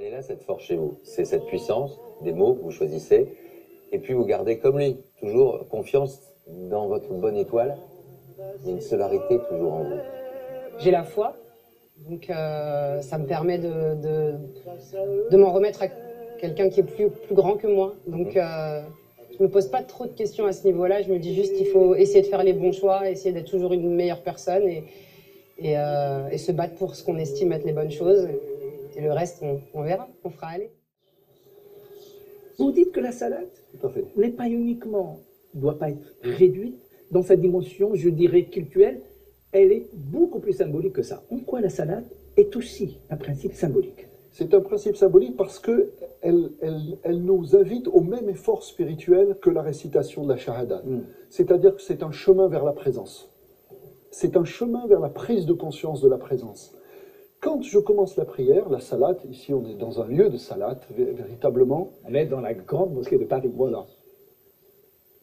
Elle est là, cette force chez vous. C'est cette puissance des mots que vous choisissez. Et puis vous gardez comme lui, toujours confiance dans votre bonne étoile. Il y a une solarité toujours en vous. J'ai la foi, donc ça me permet de m'en remettre à quelqu'un qui est plus grand que moi. Donc je me pose pas trop de questions à ce niveau-là. Je me dis juste qu'il faut essayer de faire les bons choix, essayer d'être toujours une meilleure personne et se battre pour ce qu'on estime être les bonnes choses. Et le reste, on verra, on fera aller. Vous dites que la salade n'est pas uniquement, doit pas être réduite dans sa dimension, je dirais, cultuelle, elle est beaucoup plus symbolique que ça. En quoi la salade est aussi un principe symbolique? C'est un principe symbolique parce qu'elle nous invite au même effort spirituel que la récitation de la shahada. C'est-à-dire que c'est un chemin vers la présence. C'est un chemin vers la prise de conscience de la présence. Quand je commence la prière, la salat, ici on est dans un lieu de salat, véritablement. On est dans la grande mosquée de Paris. Voilà.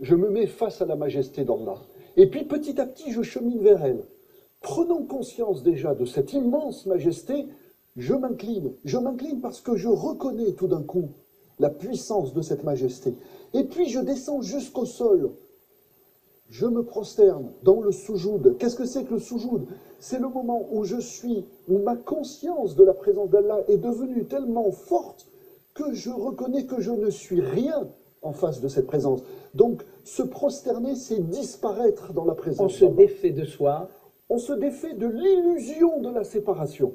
Je me mets face à la majesté d'Allah. Et puis petit à petit, je chemine vers elle. Prenant conscience déjà de cette immense majesté, je m'incline. Je m'incline parce que je reconnais tout d'un coup la puissance de cette majesté. Et puis je descends jusqu'au sol. Je me prosterne dans le soujoud. Qu'est-ce que c'est que le soujoud? C'est le moment où où ma conscience de la présence d'Allah est devenue tellement forte que je reconnais que je ne suis rien en face de cette présence. Donc, se prosterner, c'est disparaître dans la présence. On se défait de soi. On se défait de l'illusion de la séparation.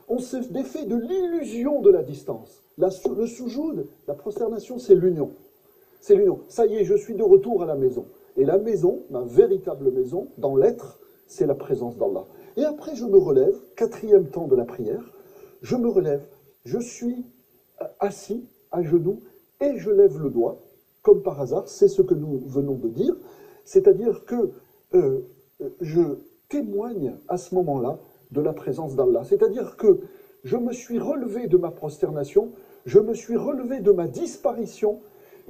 On se défait de l'illusion de la distance. Le soujoud, la prosternation, c'est l'union. C'est l'union. Ça y est, je suis de retour à la maison. Et la maison, ma véritable maison, dans l'être, c'est la présence d'Allah. Et après, je me relève, quatrième temps de la prière, je me relève, je suis assis, à genoux, et je lève le doigt, comme par hasard, c'est ce que nous venons de dire, c'est-à-dire que je témoigne à ce moment-là de la présence d'Allah. C'est-à-dire que je me suis relevé de ma prosternation, je me suis relevé de ma disparition,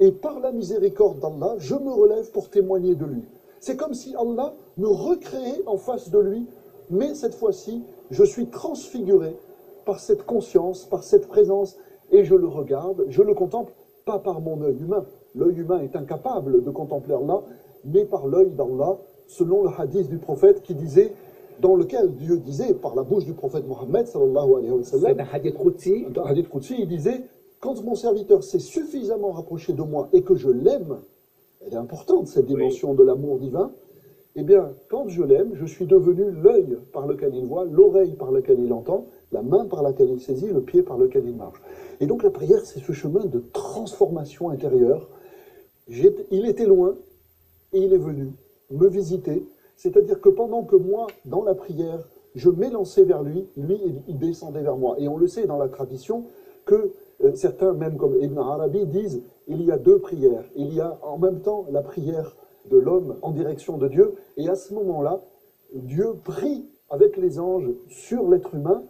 et par la miséricorde d'Allah, je me relève pour témoigner de lui. C'est comme si Allah me recréait en face de lui, mais cette fois-ci, je suis transfiguré par cette conscience, par cette présence, et je le regarde, je le contemple, pas par mon œil humain. L'œil humain est incapable de contempler Allah, mais par l'œil d'Allah, selon le hadith du prophète qui disait, dans lequel Dieu disait, par la bouche du prophète Mohammed, sallallahu alayhi wa sallam, c'est un hadith Qudsi. Un hadith Qudsi, il disait, quand mon serviteur s'est suffisamment rapproché de moi et que je l'aime, elle est importante cette dimension de l'amour divin, eh bien, quand je l'aime, je suis devenu l'œil par lequel il voit, l'oreille par laquelle il entend, la main par laquelle il saisit, le pied par lequel il marche. Et donc la prière, c'est ce chemin de transformation intérieure. Il était loin et il est venu me visiter. C'est-à-dire que pendant que moi, dans la prière, je m'élançais vers lui, lui, il descendait vers moi. Et on le sait dans la tradition que certains, même comme Ibn Arabi, disent il y a deux prières. Il y a en même temps la prière de l'homme en direction de Dieu, et à ce moment-là, Dieu prie avec les anges sur l'être humain,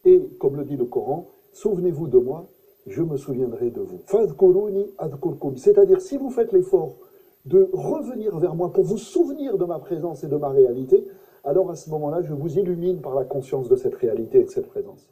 et comme le dit le Coran, souvenez-vous de moi, je me souviendrai de vous. Fadhkuruni adhkurkum. C'est-à-dire, si vous faites l'effort de revenir vers moi pour vous souvenir de ma présence et de ma réalité, alors à ce moment-là, je vous illumine par la conscience de cette réalité et de cette présence.